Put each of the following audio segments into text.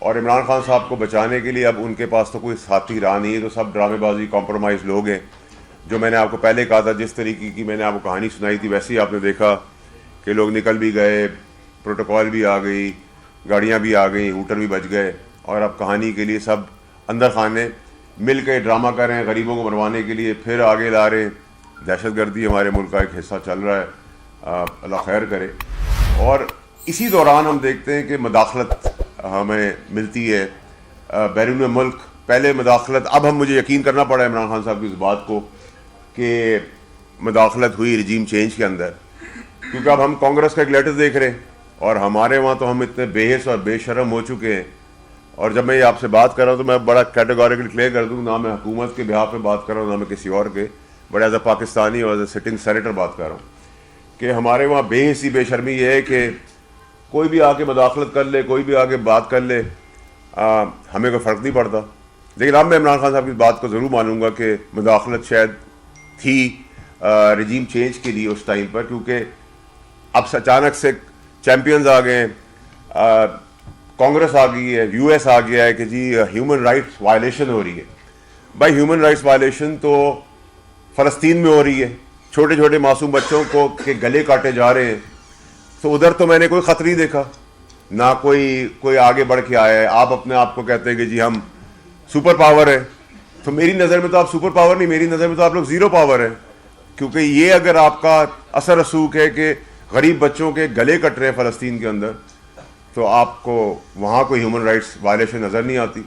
और इमरान खान साहब को बचाने के लिए अब उनके पास तो कोई साथी रहा नहीं है, तो सब ड्रामेबाजी कॉम्प्रोमाइज़ लोग हैं। जो मैंने आपको पहले कहा था, जिस तरीके की मैंने आपको कहानी सुनाई थी, वैसे ही आपने देखा कि लोग निकल भी गए, प्रोटोकॉल भी आ गई, गाड़ियाँ भी आ गई, हूटर भी बच गए, और अब कहानी के लिए सब अंदर खाने मिल के ड्रामा कर रहे हैं, गरीबों को मरवाने के लिए फिर आगे ला रहे हैं। दहशतगर्दी हमारे मुल्क का एक हिस्सा चल रहा है, अल्लाह खैर करे। और इसी दौरान हम देखते हैं कि मदाखलत हमें मिलती है बैरून मुल्क। पहले मदाखलत, अब हम मुझे यकीन करना पड़ा इमरान खान साहब की इस बात को कि मदाखलत हुई रजीम चेंज के अंदर, क्योंकि अब हम कांग्रेस का एक लेटर देख रहे हैं और हमारे वहाँ तो हम इतने बेहिस और बेशरम हो चुके हैं। और जब मैं ये आपसे बात कर रहा हूँ तो मैं बड़ा कैटेगोरिकली क्लियर कर दूँ, ना मैं हुकूमत के बिहाफ पे बात कर रहा हूँ, ना मैं किसी और के, बट एज अ पाकिस्तानी और एज अ सिटिंग सेनेटर बात कर रहा हूँ कि हमारे वहाँ बेहिसी बेशर्मी ये है कि कोई भी आके मदाखलत कर ले, कोई भी आके बात कर ले, हमें कोई फ़र्क नहीं पड़ता। लेकिन अब मैं इमरान खान साहब की बात को ज़रूर मानूंगा कि मदाखलत शायद थी रजीम चेंज के लिए उस टाइम पर, क्योंकि अब अचानक से चैम्पियंस आ गए, कांग्रेस आ गई है, यूएस आ गया है कि जी ह्यूमन राइट्स वायलेशन हो रही है। भाई ह्यूमन राइट्स वायलेशन तो फ़लस्तीन में हो रही है, छोटे छोटे मासूम बच्चों को के गले काटे जा रहे हैं, तो उधर तो मैंने कोई ख़त नहीं देखा, ना कोई आगे बढ़ के आया है। आप अपने आप को कहते हैं कि जी हम सुपर पावर है, तो मेरी नज़र में तो आप सुपर पावर नहीं, मेरी नज़र में तो आप लोग ज़ीरो पावर है, क्योंकि ये अगर आपका असर रसूख है कि गरीब बच्चों के गले कट रहे हैं फ़लस्तीन के अंदर, तो आपको वहाँ कोई ह्यूमन राइट्स वायलेशन नज़र नहीं आती।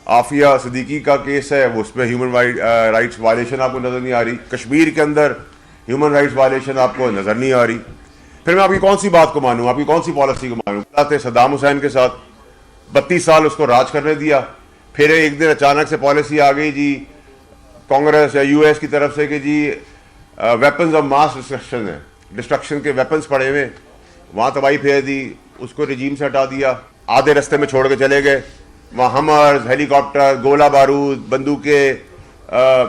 आफिया सिद्दीकी का केस है, वो उसमें ह्यूमन राइट्स वायलेशन आपको नज़र नहीं आ रही। कश्मीर के अंदर ह्यूमन राइट्स वायलेशन आपको नज़र नहीं आ रही। फिर मैं आपकी कौन सी बात को मानूँ, आपकी कौन सी पॉलिसी को मानूँ? आते सद्दाम हुसैन के साथ 32 साल उसको राज करने दिया, फिर एक दिन अचानक से पॉलिसी आ गई जी कांग्रेस या यूएस की तरफ से कि जी वेपन्स ऑफ मास डिस्ट्रक्शन के वेपन्स पड़े हुए, वहाँ तबाही फेर दी, उसको रजीम से हटा दिया, आधे रास्ते में छोड़ के चले गए। वहाँ हमर्स, हेलीकॉप्टर, गोला बारूद, बंदूकें,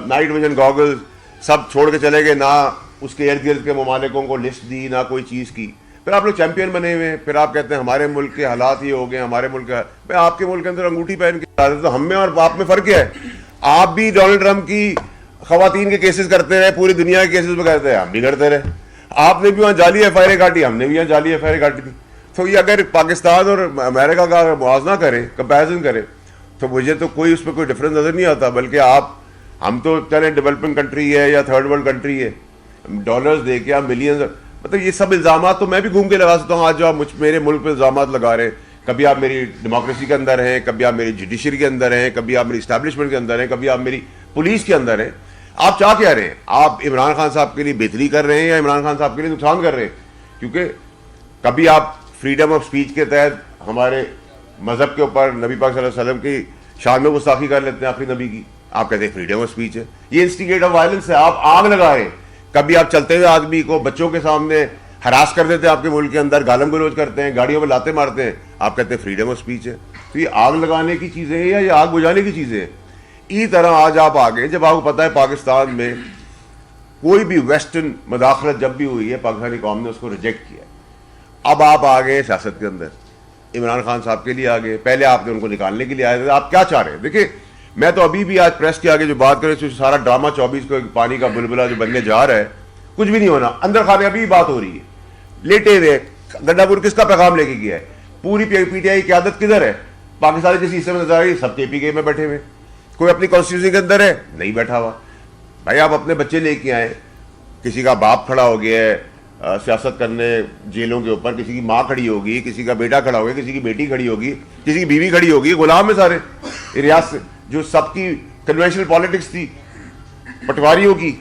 नाइट विजन गॉगल्स सब छोड़ के चले गए, ना उसके इर्द गिर्द के ममालिकों को लिस्ट दी, ना कोई चीज़ की। फिर आप लोग चैंपियन बने हुए हैं, फिर आप कहते हैं हमारे मुल्क के हालात ये हो गए, हमारे मुल्क का। भाई आपके मुल्क के अंदर अंगूठी पहन के, तो हम में और आप में फ़र्क क्या है? आप भी डोनाल्ड ट्रंप की खवातीन के केसेस करते रहे, पूरी दुनिया के केसेस में करते रहे, हम भी करते रहे। आपने भी वहाँ जाली एफआईआर काटी, हमने भी यहाँ जाली एफआईआर काटी थी। तो ये अगर पाकिस्तान और अमेरिका का मुआवजा करें, कंपेरिजन करें, तो मुझे तो कोई उसमें कोई डिफरेंस नज़र नहीं आता। बल्कि हम तो चले डेवलपिंग कंट्री है या थर्ड वर्ल्ड कंट्री है, डॉलर्स दे के आप मिलियंस, मतलब ये सब इल्ज़ाम तो मैं भी घूम के लगा सकता हूँ। आज जो आप मेरे मुल्क पे इल्ज़ाम लगा रहे हैं, कभी आप मेरी डेमोक्रेसी के अंदर हैं, कभी आप मेरी जुडिशरी के अंदर हैं, कभी आप मेरी इस्टेब्लिशमेंट के अंदर हैं, कभी आप मेरी पुलिस के अंदर हैं। आप चाह क्या रहे हैं? आप इमरान खान साहब के लिए बेहतरी कर रहे हैं या इमरान खान साहब के लिए नुकसान कर रहे हैं? क्योंकि कभी आप फ्रीडम ऑफ स्पीच के तहत हमारे मज़हब के ऊपर नबी पाक सल्लल्लाहु अलैहि वसल्लम की शान में गुस्ताखी कर लेते हैं, अपनी नबी की, आप कहते हैं फ्रीडम ऑफ स्पीच है। ये इंस्टिगेट ऑफ वायलेंस है, आप आग लगा रहे हैं। कभी आप चलते हुए आदमी को बच्चों के सामने हरास कर देते हैं, आपके मुल्क के अंदर गालम गलोच करते हैं, गाड़ियों में लाते मारते हैं, आप कहते हैं फ्रीडम ऑफ स्पीच है। तो ये आग लगाने की चीज़ें हैं या ये आग बुझाने की चीज़ें हैं? इसी तरह आज आप आगे, जब आपको पता है पाकिस्तान में कोई भी वेस्टर्न मदाखलत जब भी हुई है, पाकिस्तानी कौम ने उसको रिजेक्ट किया। अब आप आ गए सियासत के अंदर, इमरान खान साहब के लिए आ गए, पहले आपने उनको निकालने के लिए आए थे। आप क्या चाह रहे हैं? देखिए, मैं तो अभी भी आज प्रेस के आगे जो बात करें, तो सारा ड्रामा 24 को पानी का बुलबुला जो बनने जा रहा है, कुछ भी नहीं होना। अंदर खाने अभी बात हो रही है, लेटे हुए। गड्ढापुर किसका पैगाम लेके गया है? पूरी पीटीआई की आदत किधर है? पाकिस्तान जिस हिस्से में नजर आ रही है, सब केपीके में बैठे हुए। कोई अपनी कॉन्स्टिट्यूशन के अंदर है? नहीं बैठा हुआ। भाई आप अपने बच्चे लेके आए, किसी का बाप खड़ा हो गया है सियासत करने जेलों के ऊपर, किसी की माँ खड़ी होगी, किसी का बेटा खड़ा होगा, किसी की बेटी खड़ी होगी, किसी की बीवी खड़ी होगी, गुलाम है सारे रियासत। जो सबकी कन्वेंशनल पॉलिटिक्स थी पटवारियों की,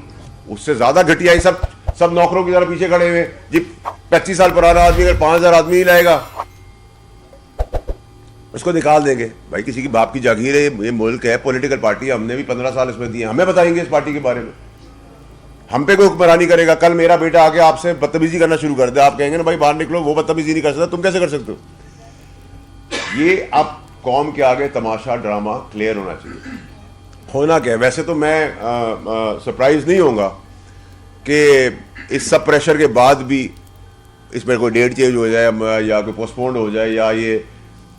उससे ज्यादा घटिया सब नौकरों की तरह पीछे खड़े हुए जी। 25 साल पुराना आदमी अगर 5000 आदमी ही लाएगा, उसको निकाल देंगे। भाई किसी की बाप की जागीर है, ये मुल्क है, पॉलिटिकल पार्टी, हमने भी 15 साल इसमें दिए, हमें बताएंगे इस पार्टी के बारे में, हम पे कोई हुक्मरानी करेगा। कल मेरा बेटा आके आपसे बदतमीजी करना शुरू कर दे, आप कहेंगे ना भाई बाहर निकलो, वो बदतमीजी नहीं कर सकता, तुम कैसे कर सकते हो? ये अब कौम के आगे तमाशा ड्रामा क्लियर होना चाहिए। होना क्या है? वैसे तो मैं सरप्राइज नहीं होऊंगा कि इस सब प्रेशर के बाद भी इसमें कोई डेट चेंज हो जाए या कोई पोस्टपोन्ड हो जाए या ये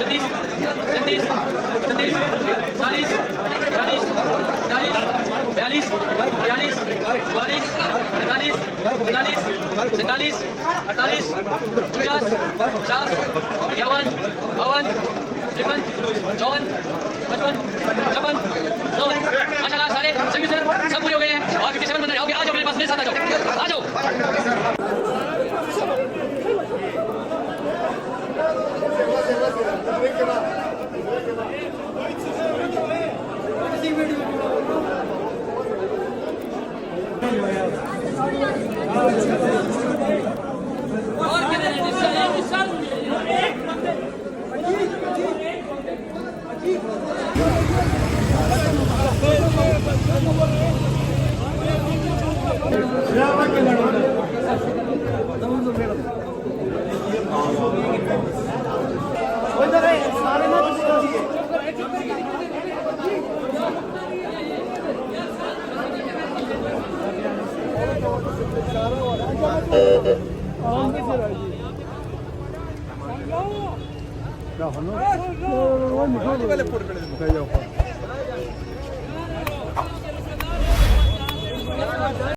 37 38 39 40 41 42 43 44 45 46 47 48 49 50 51 52 53 54 55 56 माशाल्लाह सारे सभी सर सब पूरे हो गए हैं और 57 बंदे आओगे आ जाओ मेरे पास मेरे साथ आ जाओ और कितने